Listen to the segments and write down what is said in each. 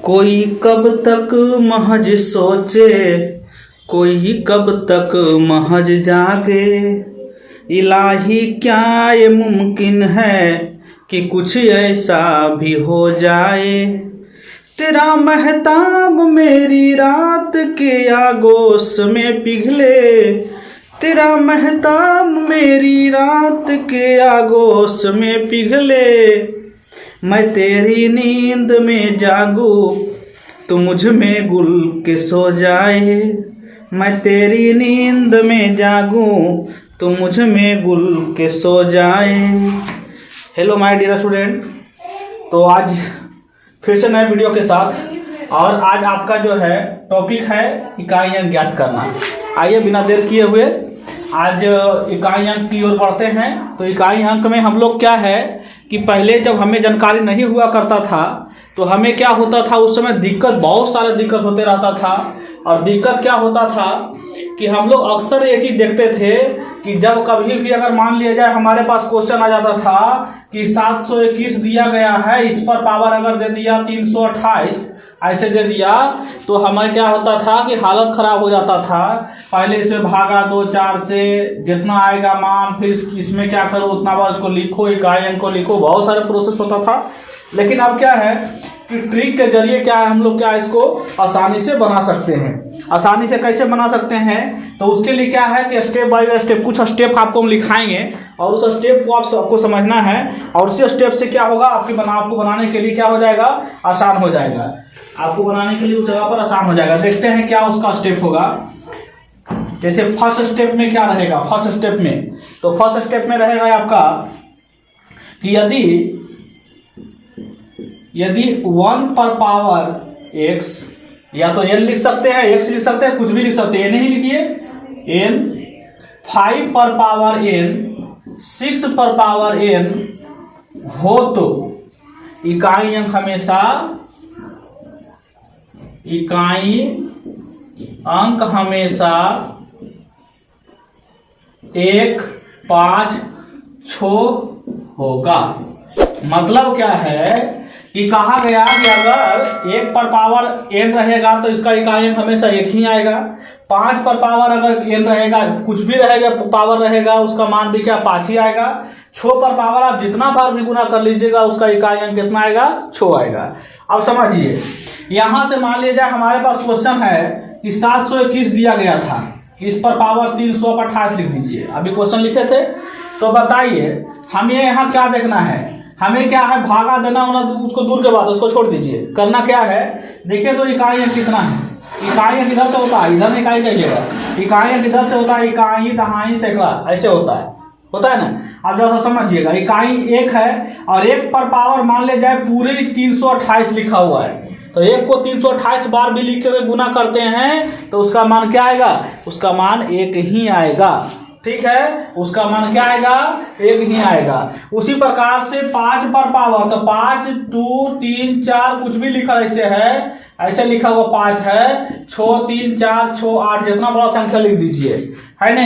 कोई कब तक महज सोचे, कोई कब तक महज जागे। इलाही क्या ये मुमकिन है कि कुछ ऐसा भी हो जाए। तेरा महताब मेरी रात के आगोश में पिघले, तेरा महताब मेरी रात के आगोश में पिघले। मैं तेरी नींद में जागूं तो मुझ में गुल के सो जाए। मैं तेरी नींद में जागूं तो मुझ में गुल के सो जाए। हेलो माय डियर स्टूडेंट, तो आज फिर से नए वीडियो के साथ, और आज आपका जो है टॉपिक है इकाई अंक ज्ञात करना। आइए बिना देर किए हुए आज इकाई अंक की ओर बढ़ते हैं। तो इकाई अंक में हम लोग क्या है कि पहले जब हमें जानकारी नहीं हुआ करता था तो हमें क्या होता था, उस समय दिक्कत, बहुत सारा दिक्कत होते रहता था। और दिक्कत क्या होता था कि हम लोग अक्सर ये चीज़ देखते थे कि जब कभी भी अगर मान लिया जाए हमारे पास क्वेश्चन आ जाता था कि 721 दिया गया है, इस पर पावर अगर दे दिया 328 ऐसे दे दिया, तो हमें क्या होता था कि हालत खराब हो जाता था। पहले इसमें भागा 2 4 से, जितना आएगा मान, फिर इसमें क्या करो उतना बार इसको लिखो, इकाई अंक को लिखो, बहुत सारे प्रोसेस होता था। लेकिन अब क्या है कि ट्रिक के जरिए क्या है, हम लोग क्या इसको आसानी से बना सकते हैं। आसानी से कैसे बना सकते हैं, तो उसके लिए क्या है कि स्टेप बाय स्टेप कुछ स्टेप आपको हम लिखाएंगे और उस स्टेप को आपको समझना है, और उसी स्टेप से क्या होगा आपको बनाने के लिए क्या हो जाएगा, आसान हो जाएगा। आपको बनाने के लिए उस जगह पर आसान हो जाएगा। देखते हैं क्या उसका स्टेप होगा। जैसे फर्स्ट स्टेप में क्या रहेगा, फर्स्ट स्टेप में, तो फर्स्ट स्टेप में रहेगा आपका कि यदि 1 पर पावर x, या तो n लिख सकते हैं, x लिख सकते हैं, कुछ भी लिख सकते हैं, n ही लिखिए, n 5 पर पावर n, 6 पर पावर n हो तो इकाई अंक हमेशा, इकाई अंक हमेशा 1 5 6 होगा। मतलब क्या है कि कहा गया कि अगर 1 पर पावर n रहेगा तो इसका इकाई अंक हमेशा 1 ही आएगा। 5 पर पावर अगर n रहेगा, कुछ भी रहेगा पावर रहेगा, उसका मान भी क्या 5 ही आएगा। 6 पर पावर आप जितना बार भी गुना कर लीजिएगा उसका इकाई अंक कितना आएगा, 6 आएगा। अब समझिए, यहां से मान लीजिए हमारे पास क्वेश्चन है कि 721 दिया गया था, इस पर पावर 328 लिख दीजिए। अभी क्वेश्चन लिखे थे, तो बताइए हमें यहाँ क्या देखना है, हमें क्या है भागा देना होना, उसको दूर के बाद उसको छोड़ दीजिए। करना क्या है, देखिए तो इकाई अंक कितना है, इकाई अंक इधर से होता है, इधर में इकाई कहिएगा, इकाई अंक इधर से होता है, इकाई दहाई सैकड़ा ऐसे होता है ना। अब जरा समझिएगा, इकाई 1 है और 1 पर पावर मान ले जाए पूरे 328 लिखा हुआ है, तो 1 को 328 बार भी लिख के गुना करते हैं तो उसका मान क्या आएगा, उसका मान 1 ही आएगा। ठीक है, उसका मान क्या आएगा, 1 ही आएगा। उसी प्रकार से 5 पर पावर, तो 5 2 3 4 कुछ भी लिखा ऐसे है, ऐसे लिखा हुआ 5 है, 6 3 4 6 8 जितना बड़ा संख्या लिख दीजिए, है ना।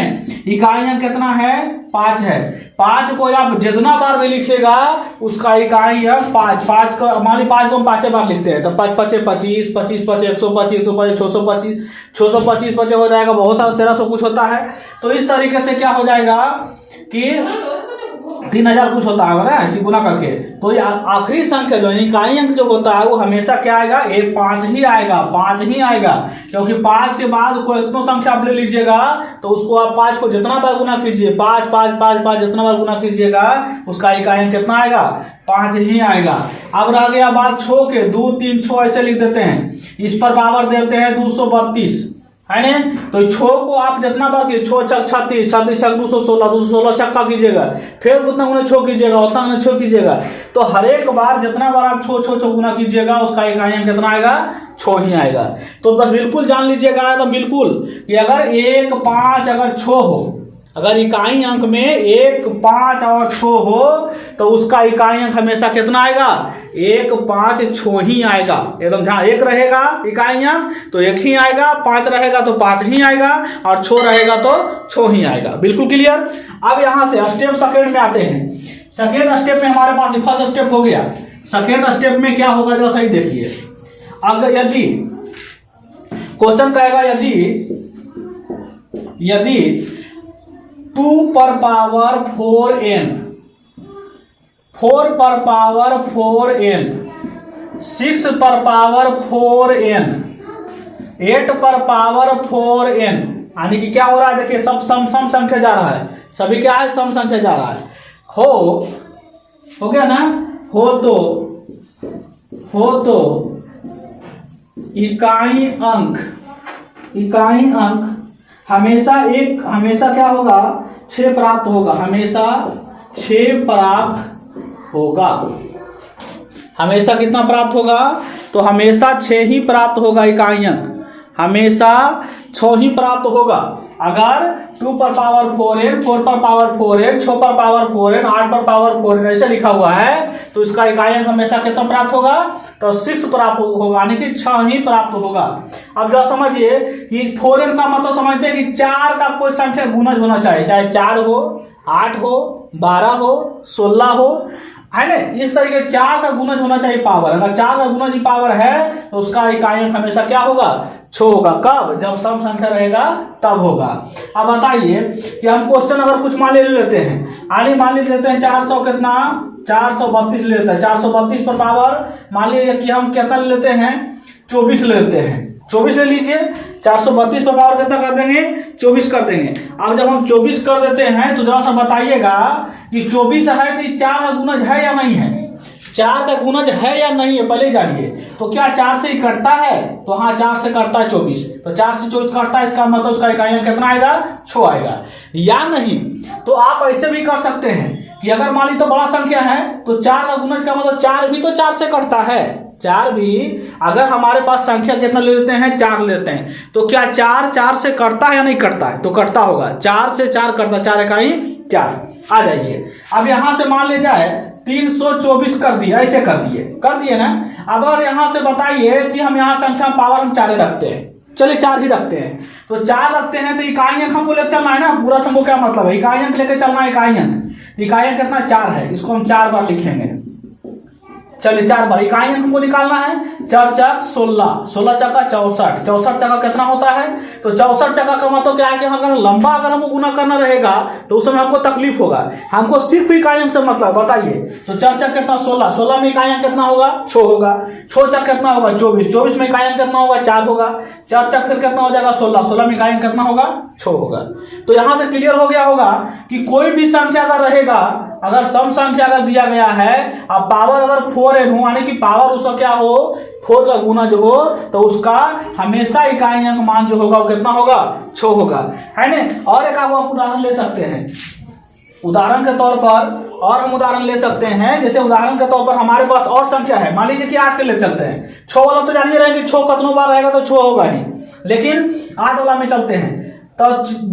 इकाई अंक कितना है, 5 है। 5 को आप जितना बार भी लिखिएगा उसका इकाई अंक 5। 5 को मान ली 5 को हम 5 बार लिखते हैं तो 5 5 25 25 5 125 125 625 625 25 हो जाएगा, बहुत सारा 1300 कुछ होता है। तो इस तरीके से क्या हो जाएगा कि 3000 कुछ होता है ना, ऐसी गुना करके। तो ये आखिरी संख्या जो इकाई अंक जो होता है वो हमेशा क्या आएगा, 5 ही आएगा, 5 ही आएगा। क्योंकि 5 के बाद कोई इतना संख्या आप ले लीजिएगा तो उसको आप 5 को जितना बार गुना कीजिए, 5 5 5 5 जितना बार गुना कीजिएगा उसका इकाई अंक कितना आएगा, 5 ही आएगा। अब रह गया बात 6 के, 2 3 6 ऐसे लिख देते हैं, इस पर पावर देते हैं 232, है ना। तो 6 को आप जितना बार 6 छक 36 36 छक 216 216 छक्का कीजिएगा, फिर उतना गुना 6 कीजिएगा, उतना गुना 6 कीजिएगा, तो हर एक बार जितना बार आप 6 गुना कीजिएगा उसका इकाई अंक कितना आएगा, 6 ही आएगा। तो बस बिल्कुल जान लीजिएगा एकदम बिल्कुल कि अगर 1 5 अगर 6 हो, अगर इकाई अंक में 1 5 और 6 हो तो उसका इकाई अंक हमेशा कितना आएगा, 1 5 6 ही आएगा। एकदम जहाँ 1 रहेगा इकाई अंक तो 1 ही आएगा, 5 रहेगा तो 5 ही आएगा, और 6 रहेगा तो 6 ही आएगा। बिल्कुल क्लियर। अब यहाँ से स्टेप सेकेंड में आते हैं। सेकेंड स्टेप में हमारे पास फर्स्ट स्टेप हो गया, सेकेंड स्टेप में क्या होगा जो सही देखिए। अगर यदि क्वेश्चन कहेगा यदि 2 पर पावर 4n 4 पर पावर 4n 6 पर पावर 4n 8 पर पावर 4n, यानी कि क्या हो रहा है, देखिए सब सम संख्या जा रहा है, सभी क्या है, सम संख्या जा रहा है। हो गया ना, हो तो इकाई अंक हमेशा क्या होगा, 6 प्राप्त होगा, हमेशा 6 प्राप्त होगा। हमेशा कितना प्राप्त होगा, तो हमेशा 6 ही प्राप्त होगा, इकाई अंक हमेशा 6 ही प्राप्त होगा। अगर 2 पर पावर 4n 4 पर पावर 4n 6 पर पावर 4n 8 पर पावर 4n ऐसे लिखा हुआ है, तो इसका इकाई अंक हमेशा कितना प्राप्त होगा, तो 6 प्राप्त होगा, यानी कि 6 ही प्राप्त होगा। अब जरा समझिए कि 4n का मतलब समझते हैं कि 4 का कोई संख्या गुणज होना चाहिए, चाहे 4 हो, 8 हो, 12 हो, 16 हो, है ना, इस तरीके 4 का गुणज होना चाहिए पावर। अगर 4 का गुणज पावर है तो उसका इकाई अंक हमेशा क्या होगा, 6 होगा। कब, जब सम संख्या रहेगा तब होगा। अब बताइए कि हम क्वेश्चन अगर कुछ मान लेते हैं, मान लेते हैं 400 कितना 432 लेते हैं, 432 पर पावर मान लीजिए कि हम कितना लेते हैं, 24 लेते हैं, 24 ले लीजिए, 432 पर पावर कितना कर देंगे, 24 कर देंगे। अब जब हम 24 कर देते हैं तो जरा सा बताइएगा कि 24 है तो 4 का गुणज है या नहीं है, 4 का गुणज है या नहीं है, पहले जानिए। तो क्या 4 से ही कटता है, तो हाँ 4 से कटता है 24, तो 4 से 24 कटता है, इसका मतलब उसका इकाई अंक कितना आएगा, 6 आएगा। या नहीं तो आप ऐसे भी कर सकते हैं कि अगर मान ली तो बड़ा संख्या है तो 4 का गुणज का मतलब 4 भी तो 4 से कटता है, 4 भी अगर हमारे पास संख्या कितना ले लेते हैं, 4 लेते हैं, तो क्या 4 से कटता है या नहीं कटता है, तो कटता होगा, 4 से 4 कटता, 4 इकाई 4। आ जाइए, अब यहां से मान ले जाए 324 कर दिए, ऐसे कर दिए ना। अब अगर यहां से बताइए कि हम यहाँ संख्या पावर हम 4 रखते हैं, चलिए 4 ही रखते हैं, तो 4 रखते हैं तो इकाई अंक हमको लेकर चलना है ना, पूरा समूह क्या मतलब है, इकाई अंक लेकर चलना है, इकाई अंक कितना 4 है, इसको हम 4 बार लिखेंगे। चलिए 4 बार इकाई अंक हमको निकालना है, 4 चक 16, 16 चका 64, 64 चका कितना होता है, तो 64 चका का मतलब क्या है कि अगर लंबा अगर हमको गुना करना रहेगा तो उस समय हमको तकलीफ होगा, हमको सिर्फ इकाई अंक से मतलब बताइए। तो 4 चक कितना 16, 16 में इकाई अंक कितना होगा, 6 होगा, 6 चक कितना होगा 24, 24 में इकाई अंक कितना होगा 4 होगा, 4 चक फिर कितना हो जाएगा 16, 16 में इकाई अंक कितना होगा 6 होगा। तो यहां से क्लियर हो गया होगा कि कोई भी संख्या अगर रहेगा, अगर सम संख्या अगर दिया गया है, अब पावर अगर 4n हो, यानी कि पावर उसका क्या हो, 4 का गुना जो हो, तो उसका हमेशा इकाई अंक मान जो होगा वो कितना होगा, 6 होगा, है ना। और एक आप उदाहरण ले सकते हैं, उदाहरण के तौर पर और हम उदाहरण ले सकते हैं, जैसे उदाहरण के तौर पर हमारे पास और संख्या है, मान लीजिए कि 8 के ले चलते हैं, 6 वाला तो जानिए रहे कि 6 कितनों बार रहेगा तो 6 होगा ही, लेकिन 8 वाला में चलते हैं, तो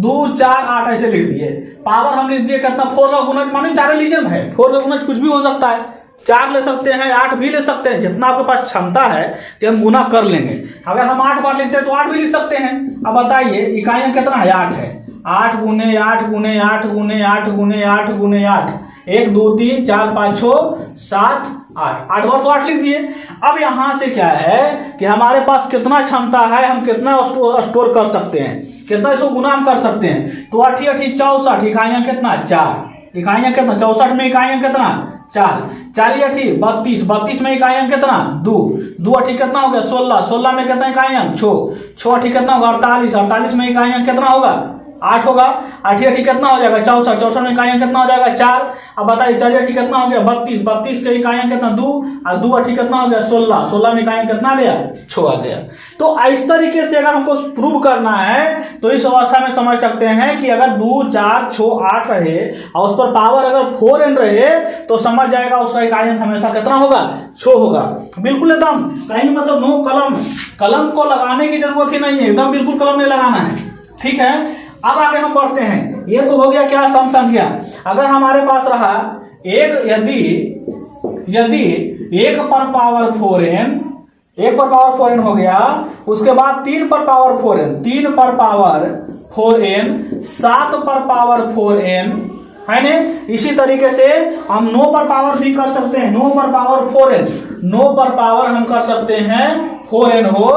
2 4 8 ऐसे लिख दिए, पावर हम लिख दिए कितना 4 का गुणज, माने डायरेक्ट लीजिए भाई, 4 का गुणज कुछ भी हो सकता है, 4 ले सकते हैं, 8 भी ले सकते हैं, जितना आपके पास क्षमता है कि हम गुना कर लेंगे। अगर हम 8 बार लिखते हैं तो 8 भी लिख सकते हैं। अब बताइए इकाई अंक कितना है, 8 है, 8 गुने 8 गुने 8 गुने 8 गुने 8 गुने 8, 1 2 3 4 5 6 7 8, 8 बार तो 8 लिख दिए। अब यहां से क्या है कि हमारे पास कितना क्षमता है, हम कितना स्टोर कर सकते हैं, कितना इसको गुना हम कर सकते हैं, तो 8 8 64, इकाई अंक कितना 4, इकाई अंक कितना 64 में इकाई अंक कितना 4, 4 8 32, 32 में इकाई अंक कितना 2, 2 8 कितना हो गया 16, 16 में कितना इकाई अंक 6, 6 8 कितना होगा 48, 48 में इकाई अंक कितना होगा 8 होगा, 8 8 कितना हो जाएगा 64, 64 में इकाई अंक कितना हो जाएगा 4। अब बताइए 4 8 कितना हो गया 32, 32 का इकाई अंक कितना 2, और 2 8 कितना हो गया 16, 16 में इकाई अंक कितना आ गया 6 आ गया। तो इस तरीके से अगर हमको प्रूव करना है तो इस अवस्था में समझ सकते हैं कि अगर 2 4 6 8 रहे और उस पर पावर अगर 4n रहे तो समझ जाएगा उसका इकाई अंक हमेशा कितना होगा 6 होगा। बिल्कुल एकदम कहीं मतलब नो कलम को लगाने की जरूरत ही नहीं है, एकदम बिल्कुल कलम नहीं लगाना है, ठीक है। अब आगे हम पढ़ते हैं, ये तो हो गया क्या सम संख्या। अगर हमारे पास रहा एक, यदि 1 पर पावर 4n, 1 पर पावर 4n हो गया, उसके बाद 3 पर पावर 4n, 3 पर पावर 4n, 7 पर पावर 4n, है ना। इसी तरीके से हम 9 पर पावर भी कर सकते हैं, 9 पर पावर 4n, 9 पर पावर हम कर सकते हैं 4n हो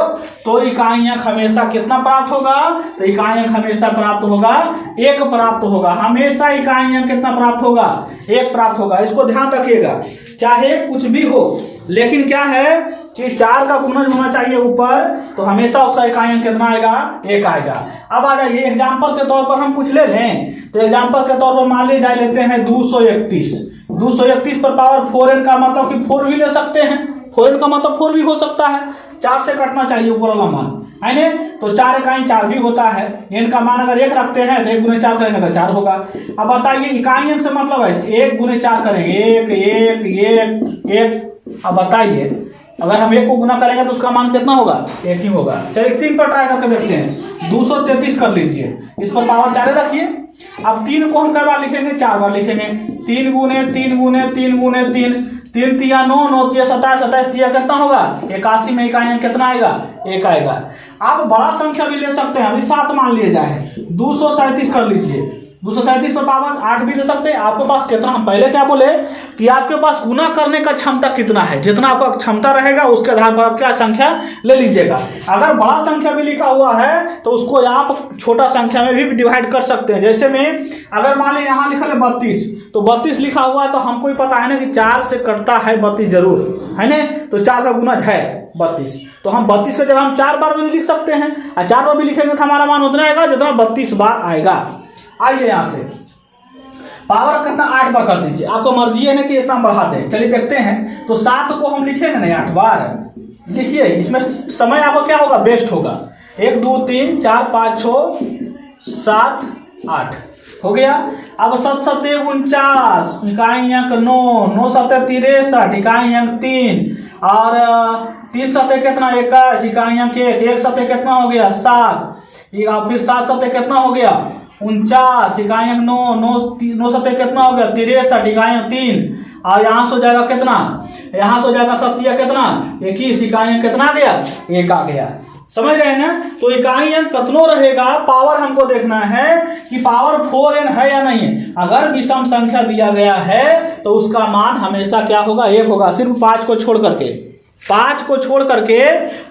तो इकाई अंक हमेशा कितना प्राप्त होगा? तो इकाई अंक हमेशा प्राप्त होगा 1 प्राप्त होगा। हमेशा इकाई अंक कितना प्राप्त होगा? 1 प्राप्त होगा। इसको ध्यान रखिएगा, चाहे कुछ भी हो, लेकिन क्या है कि 4 का गुणज होना चाहिए ऊपर, तो हमेशा उसका इकाई अंक कितना आएगा? 1 आएगा। अब आ जाइए एग्जाम्पल के तौर पर हम कुछ ले लें। तो एग्जाम्पल के तौर पर मान लीजिए लेते हैं 231 पर पावर 4n का मतलब कि 4 भी ले सकते हैं। 4n का मतलब 4 भी हो सकता है, 4 से कटना चाहिए ऊपर वाला मान, है ना? तो 4 इकाई 4 भी होता है। n का मान अगर 1 रखते हैं तो 1 गुने 4 करेंगे तो 4 होगा। अब बताइए इकाई अंक से मतलब है 1 गुने 4 करेंगे 1 1 1 1। अब बताइए अगर हम 1 को गुना करेंगे तो उसका मान कितना होगा? 1 ही होगा। चलिए 3 पर ट्राई करके देखते हैं। 233 कर लीजिए, इस पर पावर 4 रखिए। अब 3 को हम कई बार लिखेंगे? 4 बार लिखेंगे। 3 गुने 3 गुने 3 गुने 3, 3 तिया 9, 9 तिया 27, 27 तिया कितना होगा? 81 में इकाई अंक कितना आएगा? 1 आएगा। आप बड़ा संख्या भी ले सकते हैं, अभी 7 मान लिया जाए, 237 कर लीजिए। 237 पर पावर 8 भी ले सकते हैं। आपके पास कितना, हम पहले क्या बोले कि आपके पास गुना करने का क्षमता कितना है, जितना आपका क्षमता रहेगा उसके आधार पर आप क्या संख्या ले लीजिएगा। अगर बड़ा संख्या भी लिखा हुआ है तो उसको आप छोटा संख्या में भी डिवाइड कर सकते हैं। जैसे में अगर मान लीजिए यहाँ लिखा है 32, तो 32 लिखा हुआ है तो हमको ही पता है ना कि 4 से कटता है 32 जरूर, है ना? तो 4 का गुणज है 32, तो हम 32 की जगह हम 4 बार भी लिख सकते हैं, और 4 बार भी लिखेंगे तो हमारा मान उतना आएगा जितना 32 बार आएगा। आइए यहां से पावर कितना 8 बार कर दीजिए, आपको मर्जी है ना कि इतना बढ़ाते हैं। चलिए देखते हैं। तो 7 को हम लिखेंगे ना 8 बार, लिखिए। इसमें समय आपको क्या होगा? बेस्ट होगा। 1 2 3 4 5 6 7 8 हो गया। अब 7 7 49 इकाई अंक 9, 9 7 63 इकाई अंक 3, और 3 7 कितना? 21 इकाई अंक 1, 1 7 कितना हो गया? 7, फिर 7 7 कितना हो गया? 49 इकाई अंक 9, 9 7 कितना हो गया? 63 इकाई अंक 3, और यहाँ से हो जाएगा कितना? यहाँ से हो जाएगा 7 कितना? 21 इकाई अंक कितना आ गया? 1 आ गया। समझ रहे हैं ना? तो इकाई अंक कितना रहेगा, पावर हमको देखना है कि पावर 4n है या नहीं है। अगर विषम संख्या दिया गया है तो उसका मान हमेशा क्या होगा? 1 होगा, सिर्फ 5 को छोड़ करके। 5 को छोड़ करके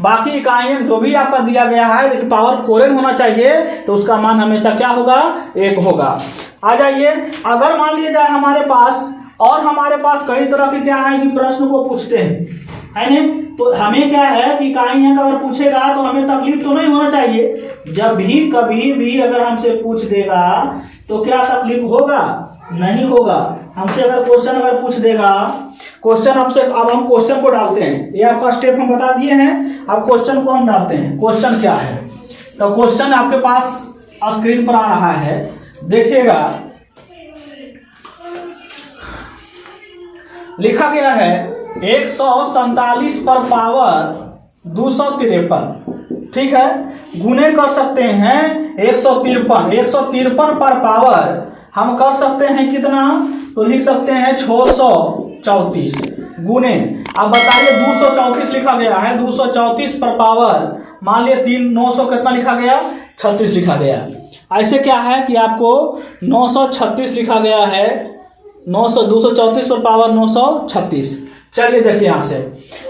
बाकी इकाई अंक जो भी आपका दिया गया है, लेकिन पावर 4n होना चाहिए, तो उसका मान हमेशा क्या होगा? 1 होगा। आ जाइए, अगर मान लिया जाए हमारे पास, और हमारे पास कई तरह के क्या है कि प्रश्न को पूछते हैं, है नहीं? तो हमें क्या है कि इकाई अंक अगर पूछेगा तो हमें तकलीफ तो नहीं होना चाहिए। जब भी कभी भी अगर हमसे पूछ देगा तो क्या तकलीफ होगा? नहीं होगा। हमसे अगर क्वेश्चन अगर पूछ देगा, क्वेश्चन आपसे, अब हम क्वेश्चन को डालते हैं। ये आपका स्टेप हम बता दिए हैं, अब क्वेश्चन को हम डालते हैं। क्वेश्चन क्या है? तो क्वेश्चन आपके पास स्क्रीन पर आ रहा है, देखिएगा। लिखा गया है 147 पर पावर 253, ठीक है? गुने कर सकते हैं 153 पर पावर हम कर सकते हैं कितना? तो लिख सकते हैं 634 गुने। अब बताइए 234 लिखा गया है, 234 पर पावर मान लिया 3 900 कितना लिखा गया? 36 लिखा गया। ऐसे क्या है कि आपको 936 लिखा गया है, 234 पर पावर 936। चलिए देखिए यहाँ से,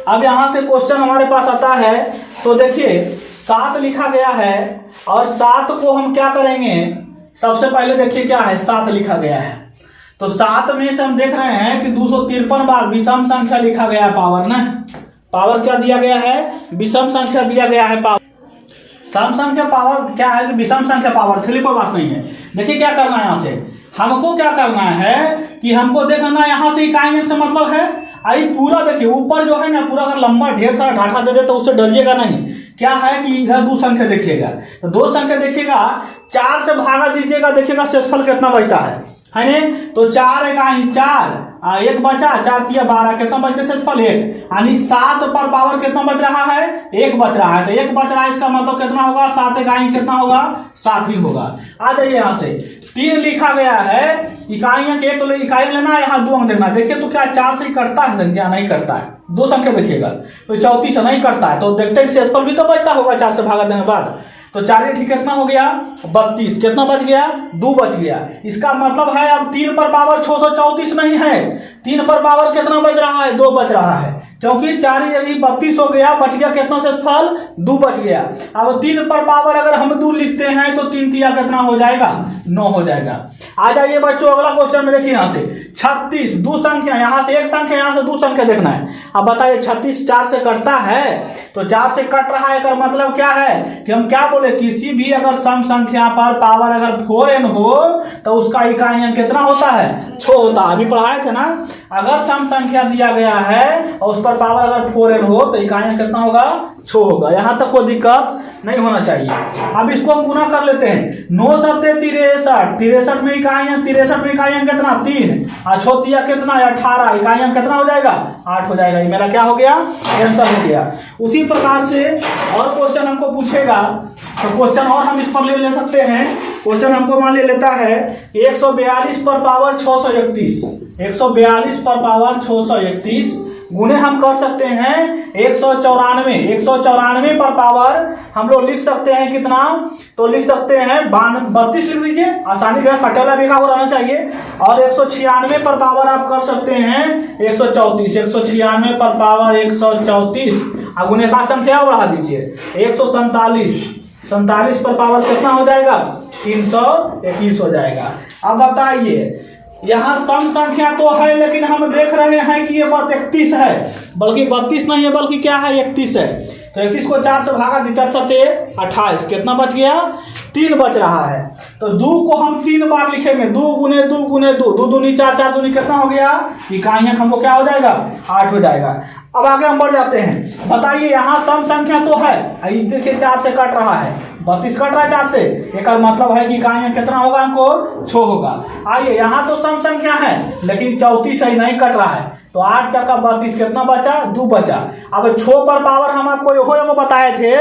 अब यहाँ से क्वेश्चन हमारे पास आता है। तो देखिए 7 लिखा गया है, और 7 को हम क्या करेंगे? सबसे पहले देखिए क्या है, 7 लिखा गया है, तो 7 में से हम देख रहे हैं कि 253 बार विषम संख्या लिखा गया है। पावर ना, पावर क्या दिया गया है? विषम संख्या दिया गया है। पावर सम संख्या पावर क्या है? विषम संख्या पावर। चलिए कोई बात नहीं है। देखिए क्या करना है, यहाँ से हमको क्या करना है कि हमको देखना यहाँ से इकाई अंक से मतलब है। आई पूरा देखिए ऊपर जो है ना, पूरा अगर लंबा ढेर सारा ढाठा दे दे तो उससे डरिएगा नहीं। क्या है कि इधर 2 संख्या देखिएगा, तो 2 संख्या देखिएगा, 4 से भागा दीजिएगा, देखिएगा शेषफल कितना बचता है ने? तो 4 इकाई 4, 1 बचा, 4 तिया 12, कितना बच गया? शेषफल 1, यानी 7 पर पावर कितना बच रहा है? 1 बच रहा है। तो 1 बच रहा है, इसका मतलब कितना होगा? 7 इकाई कितना होगा? 7 ही होगा। आ जाइए यहाँ से 3 लिखा गया है, इकाई अंक 1 इकाई लेना है, यहाँ 2 अंक देखना है। देखिए तो क्या 4 से ही कटता है संख्या? नहीं कटता है। 2 संख्या देखिएगा तो 34 से नहीं कटता है, तो देखते हैं शेषफल भी तो बचता होगा 4 से भागा देने के बाद। तो 4 ठीक कितना हो गया? 32। कितना बच गया? 2 बच गया। इसका मतलब है अब 3 पर पावर 634 नहीं है, 3 पर पावर कितना बच रहा है? 2 बच रहा है। क्योंकि 4 यदि 32 हो गया, बच गया कितना शेषफल 2 बच गया। अब 3 पर पावर अगर हम 2 लिखते हैं तो 3 तिया कितना हो जाएगा 9 हो जाएगा। आ जाइए बच्चों अगला क्वेश्चन में देखिए, यहाँ से 36 2 संख्या, यहाँ से 1 संख्या, यहाँ से 2 संख्या देखना है। अब बताइए 36 4 से कटता है, तो 4 से कट रहा है, का मतलब क्या है कि हम क्या बोले, किसी भी अगर सम संख्या पर पावर अगर 4n हो तो उसका इकाई अंक कितना होता है 6 होता है। अभी पढ़ाए थे ना, अगर सम संख्या दिया गया है और उस पर पावर अगर 4n हो तो इकाई अंक कितना होगा 6 होगा। यहाँ तक कोई दिक्कत नहीं होना चाहिए। अब इसको हम गुना कर लेते हैं, 9 सत्ते 63, 63 में इकाई अंक, 63 में इकाई अंक कितना 3 और छोटिया कितना है 18, इकाई अंक कितना हो जाएगा 8 हो जाएगा। ये मेरा क्या हो गया आंसर हो गया। उसी प्रकार से और क्वेश्चन हमको पूछेगा तो क्वेश्चन और हम इस पर ले सकते हैं। क्वेश्चन हमको मान ले लेता है 142 पर पावर 631, 142 पर पावर 631 गुने हम कर सकते हैं 194, 194 पर पावर हम लोग लिख सकते हैं कितना, तो लिख सकते हैं 32 लिख दीजिए, आसानी से पटेला लिखा हुआ रहना चाहिए। और 196 पर पावर आप कर सकते हैं 134, 196 पर पावर 134 अब गुने का संख्या बढ़ा दीजिए 147, 47 पर पावर कितना हो जाएगा 321 हो जाएगा। अब बताइए यहाँ सम संख्या तो है लेकिन हम देख रहे हैं कि ये बात 31 है, बल्कि 32 नहीं है बल्कि क्या है 31 है। तो 31 को 4 से भागा दी, 4 सत्ते 28, कितना बच गया 3 बच रहा है। तो 2 को हम 3 बार लिखेंगे, 2 गुने 2 गुने 2, 2 दूनी 4, 4 दूनी कितना हो गया, इकाई अंक हमको क्या हो जाएगा 8 हो जाएगा। अब आगे हम बढ़ जाते हैं। बताइए यहाँ सम संख्या तो है, देखिए 4 से कट रहा है, 32 कट रहा है 4 से, एक मतलब है कि इकाई अंक कितना होगा हमको 6 होगा। आइए यहाँ तो सम संख्या है लेकिन 34 सही नहीं कट रहा है, तो 8 चक्का 32 कितना बचा 2 बचा। अब 6 पर पावर हम आपको यो बताए थे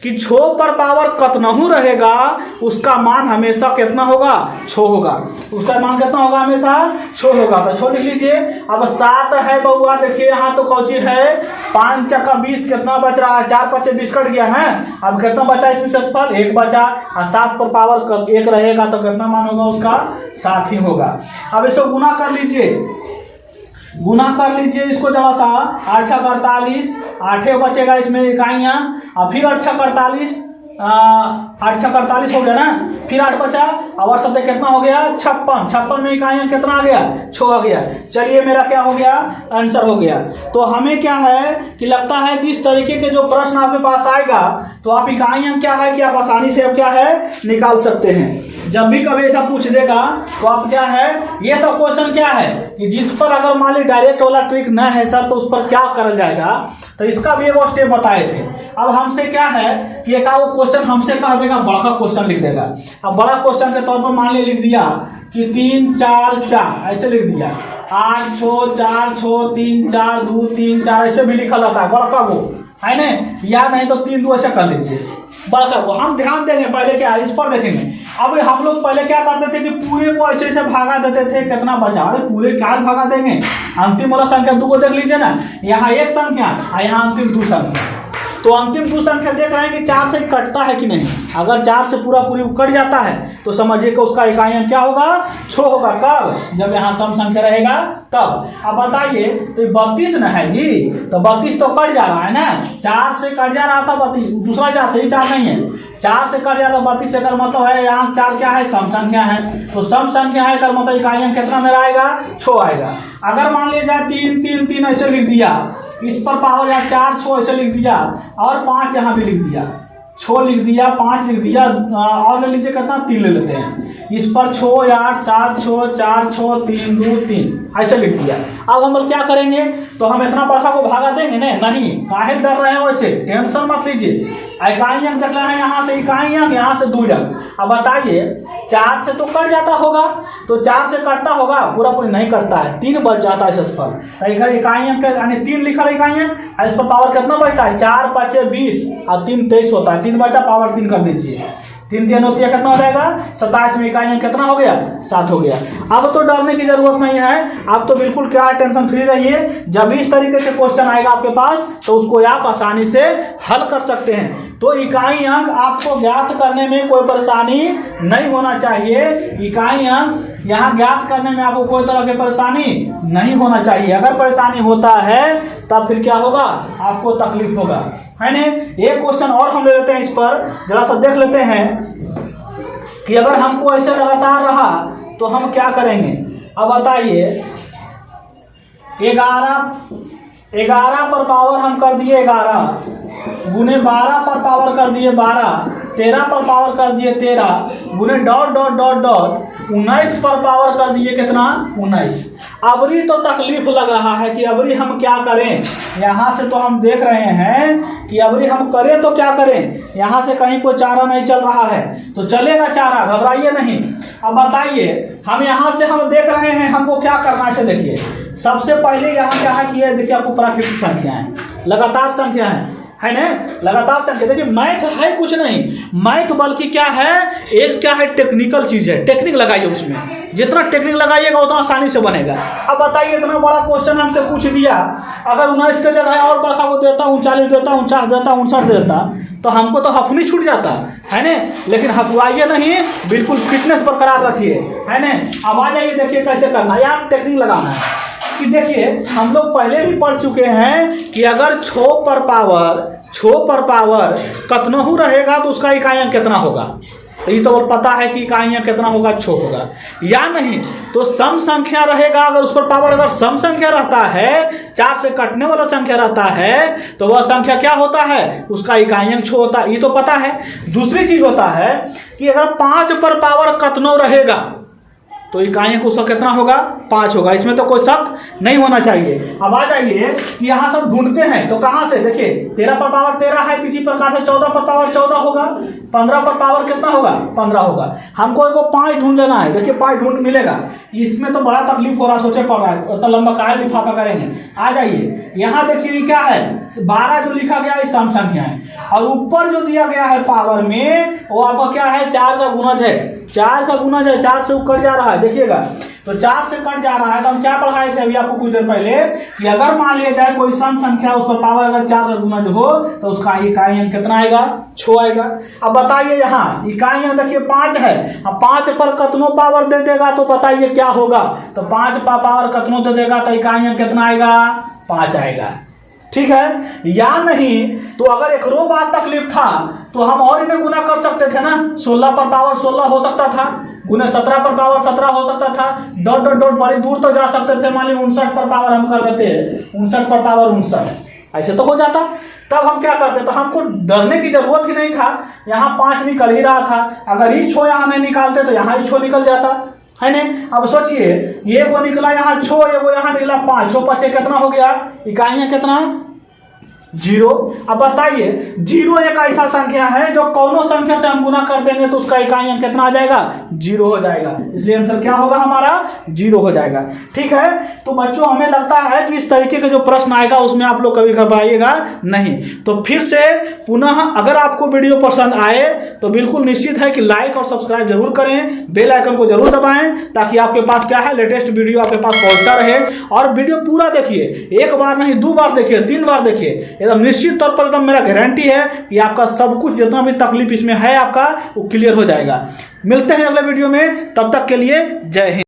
कि 6 पर पावर कतनहू रहेगा उसका मान हमेशा कितना होगा 6 होगा, उसका मान कितना होगा हमेशा 6 होगा। तो 6 लिख लीजिए। अब 7 है बउआ, देखिए यहाँ तो कौची है 5 चक्का 20 कितना बच रहा है, 4 पच्चे 20 कट गया है। अब कितना बचा इसमें शेषफल 1 बचा, और 7 पर पावर 1 रहेगा तो कितना मान होगा उसका 7 ही होगा। अब इसको गुना कर लीजिए, गुना कर लीजिए इसको जरा सा, 8 छक 48, 8 बचेगा इसमें इकाइयाँ, और फिर 8 छक 48, 8 छक 48 हो गया ना, फिर 8 बचा और सत्ते कितना हो गया 56, 56 में इकाइयाँ कितना आ गया 6 आ गया। चलिए मेरा क्या हो गया आंसर हो गया। तो हमें क्या है कि लगता है कि इस तरीके के जो प्रश्न आपके पास आएगा तो आप इकाइयाँ क्या है कि आप आसानी से अब क्या है निकाल सकते हैं। जब भी कभी ऐसा पूछ देगा तो आप क्या है, ये सब क्वेश्चन क्या है कि जिस पर अगर मान ली डायरेक्ट वाला ट्रिक न है सर तो उस पर क्या करल जाएगा, तो इसका भी एक स्टेप बताए थे। अब हमसे क्या है कि एक वो क्वेश्चन हमसे कह देगा बड़ा क्वेश्चन लिख देगा। अब बड़ा क्वेश्चन के तौर पर मान ली लिख दिया कि 3 4 4 ऐसे लिख दिया, 8 6 4 6 3 4 2 3 4 ऐसे भी लिखा जाता है बड़ा वो है ना, याद नहीं तो 3 2 ऐसा कर लीजिए बड़ा वो। हम ध्यान देंगे पहले क्या इस पर देखेंगे। अब हम लोग पहले क्या करते थे कि पूरे को ऐसे ऐसे भागा देते थे, कितना बचा, अरे पूरे क्या भागा देंगे, अंतिम वाला संख्या 2 को देख लीजिए ना, यहाँ 1 संख्या और यहाँ अंतिम 2 संख्या। तो अंतिम 2 संख्या देख रहे हैं कि 4 से कटता है कि नहीं। अगर 4 से पूरा पूरी कट जाता है तो समझिए कि उसका इकाई अंक क्या होगा 6 होगा। कब, जब यहाँ सम संख्या रहेगा तब। अब बताइए तो 32 न है जी, तो 32 तो कट जा रहा है ना, 4 से कट जा रहा था 32, दूसरा 4 से ही 4 नहीं है, 4 से कट जाता 32 से कर मतलब है यहाँ 4 क्या है सम संख्या है, तो सम संख्या है कर मतलब इकाई अंक कितना मेरा आएगा 6 आएगा। अगर मान लिया जाए 3 3 3 ऐसे लिख दिया, इस पर पावर यहाँ 4 6 ऐसे लिख दिया और 5 यहाँ भी लिख दिया, 6 लिख दिया 5 लिख दिया, और ले लीजिए कितना 3 ले लेते हैं, इस पर 6 8 7 6 4 6 3 2 3 ऐसे लिख दिया। अब हम लोग क्या करेंगे, तो हम इतना बड़ा को भागा देंगे नहीं, काहे डर रहे हैं वैसे, टेंशन मत लीजिए। इकाई अंक देख रहे हैं यहाँ से इकाई अंक, यहाँ से 2 अंक। अब बताइए 4 से तो कट जाता होगा, तो 4 से कटता होगा पूरा पूरी नहीं कटता है, 3 बच जाता है शेषफल। तो इधर इकाई अंक यानी 3 लिखा है इकाई अंक, इस पर पावर कितना बचता है 4 5 20 और 3 23 होता है, 3 बचा पावर 3 कर दीजिए, 3 3 होती है कितना हो जाएगा 27 में इकाई अंक कितना हो गया 7 हो गया। अब तो डरने की जरूरत नहीं है, आप तो बिल्कुल क्या टेंशन फ्री रहिए। जब भी इस तरीके से क्वेश्चन आएगा आपके पास तो उसको आप आसानी से हल कर सकते हैं। तो इकाई अंक आपको ज्ञात करने में कोई परेशानी नहीं होना चाहिए। इकाई अंक यहाँ ज्ञात करने में आपको कोई तरह की परेशानी नहीं होना चाहिए। अगर परेशानी होता है तब फिर क्या होगा, आपको तकलीफ होगा, है ना। एक क्वेश्चन और हम ले लेते हैं, इस पर जरा सा देख लेते हैं कि अगर हमको ऐसे लगातार रहा तो हम क्या करेंगे। अब बताइए, 11 पर पावर हम कर दिए 11, गुने 12 पर पावर कर दिए 12, 13 पर पावर कर दिए 13, गुने डॉट डॉट डॉट डॉट 19 पर पावर कर दिए कितना, 19। अबरी तो तकलीफ लग रहा है कि अबरी हम क्या करें। यहाँ से तो हम देख रहे हैं कि अबरी हम करें तो क्या करें, यहाँ से कहीं कोई चारा नहीं चल रहा है, तो चलेगा चारा, घबराइए नहीं। अब बताइए, हम यहाँ से हम देख रहे हैं हमको क्या करना है। देखिए, सबसे पहले यहाँ क्या है कि ये देखिए आपको प्राकृतिक संख्या है, लगातार संख्या है ना, लगातार संख्या। देखिए मैथ है कुछ नहीं, मैथ बल्कि क्या है, एक क्या है, टेक्निकल चीज है। टेक्निक लगाइए, उसमें जितना टेक्निक लगाइएगा उतना आसानी से बनेगा। अब बताइए, इतना बड़ा क्वेश्चन हमसे पूछ दिया, अगर 19 के जगह और बड़ा को देता, 39 देता, 49 देता, 59 देता, तो हमको तो हफनी छूट जाता है ना। लेकिन हफवाइए नहीं, बिल्कुल फिटनेस बरकरार रखिए, है ना। अब आ जाइए, देखिए कैसे करना है, यहाँ टेक्निक लगाना है कि देखिए हम लोग पहले भी पढ़ चुके हैं कि अगर 6 पर पावर कतनहु रहेगा तो उसका इकाइयाँ कितना होगा। तो ये तो पता है कि इकाइयाँ कितना होगा, 6 होगा। या नहीं तो सम संख्या रहेगा, अगर उस पर पावर अगर सम संख्या रहता है, 4 से कटने वाला संख्या रहता है, तो वह संख्या क्या होता है, उसका इकाइयाँ 6 होता है, ये तो पता है। दूसरी चीज होता है कि अगर 5 पर पावर कतनो रहेगा तो इकाइयाँ को कितना होगा, 5 होगा। इसमें तो कोई शक नहीं होना चाहिए। अब आ जाइए कि यहाँ सब ढूंढते हैं, तो कहाँ से देखिए, 13 पर पावर 13 है, इसी प्रकार से 14 पर पावर 14 होगा, 15 पर पावर कितना होगा, 15 होगा। हमको एगो 5 ढूंढ लेना है। देखिए 5 ढूंढ मिलेगा, इसमें तो बड़ा तकलीफ हो रहा, सोचे पड़ रहा है, उतना लंबा काहे लिफाफा करेंगे। आ जाइए, यहाँ देखिए क्या है, 12 जो लिखा गया है सम संख्या है, और ऊपर जो दिया गया है पावर में वो आपका क्या है, 4 का गुणज है, 4 का गुणज है, 4 से कट जा रहा है, देखिएगा तो 4 से कट जा रहा है। तो हम क्या पढ़ाए थे अभी आपको कुछ देर पहले कि अगर मान लिया जाए कोई सम संख्या, उस पर पावर अगर 4 का गुणज हो तो उसका इकाइयाँ कितना आएगा, 6 आएगा। अब बताइए, यहाँ इकाइयाँ देखिए 5 है, अब 5 पर कतनों पावर दे देगा तो बताइए क्या होगा। तो 5 पर पावर कतनों दे देगा तो इकाइयाँ कितना आएगा, 5 आएगा, ठीक है। या नहीं तो अगर एक रो बात तकलीफ था तो हम और इन्हें गुना कर सकते थे ना, 16 पर पावर 16 हो सकता था, गुना 17 पर पावर 17 हो सकता था, डॉट डॉट डॉट बड़ी दूर तो जा सकते थे। मान लीजिए 59 पर पावर हम कर देते, 59 पर पावर 59, ऐसे तो हो जाता। तब हम क्या करते, तो हमको डरने की जरूरत ही नहीं था, यहाँ 5 निकल ही रहा था। अगर एक 6 यहाँ नहीं निकालते तो यहाँ ही 6 निकल जाता, है ना। अब सोचिए, ये वो निकला यहाँ 6, ये वो यहाँ निकला 5, 6 5 कितना हो गया, इकाइयाँ कितना, 0। अब बताइए, 0 एक ऐसा संख्या है जो कौनों संख्या से हम गुना कर देंगे तो उसका इकाइयाँ कितना आ जाएगा, 0 हो जाएगा। इसलिए आंसर क्या होगा हमारा, 0 हो जाएगा, ठीक है। तो बच्चों हमें लगता है कि इस तरीके का जो प्रश्न आएगा उसमें आप लोग कभी घबराइएगा नहीं। तो फिर से पुनः अगर आपको वीडियो पसंद आए तो बिल्कुल निश्चित है कि लाइक और सब्सक्राइब जरूर करें, बेल आइकन को जरूर दबाएं, ताकि आपके पास क्या है, लेटेस्ट वीडियो आपके पास पहुंचता रहे। और वीडियो पूरा देखिए, एक बार नहीं 2 बार देखिए, 3 बार देखिए, एकदम निश्चित तौर पर एकदम मेरा गारंटी है कि आपका सब कुछ जितना भी तकलीफ इसमें है आपका वो क्लियर हो जाएगा। मिलते हैं अगले वीडियो में, तब तक के लिए जय हिंद।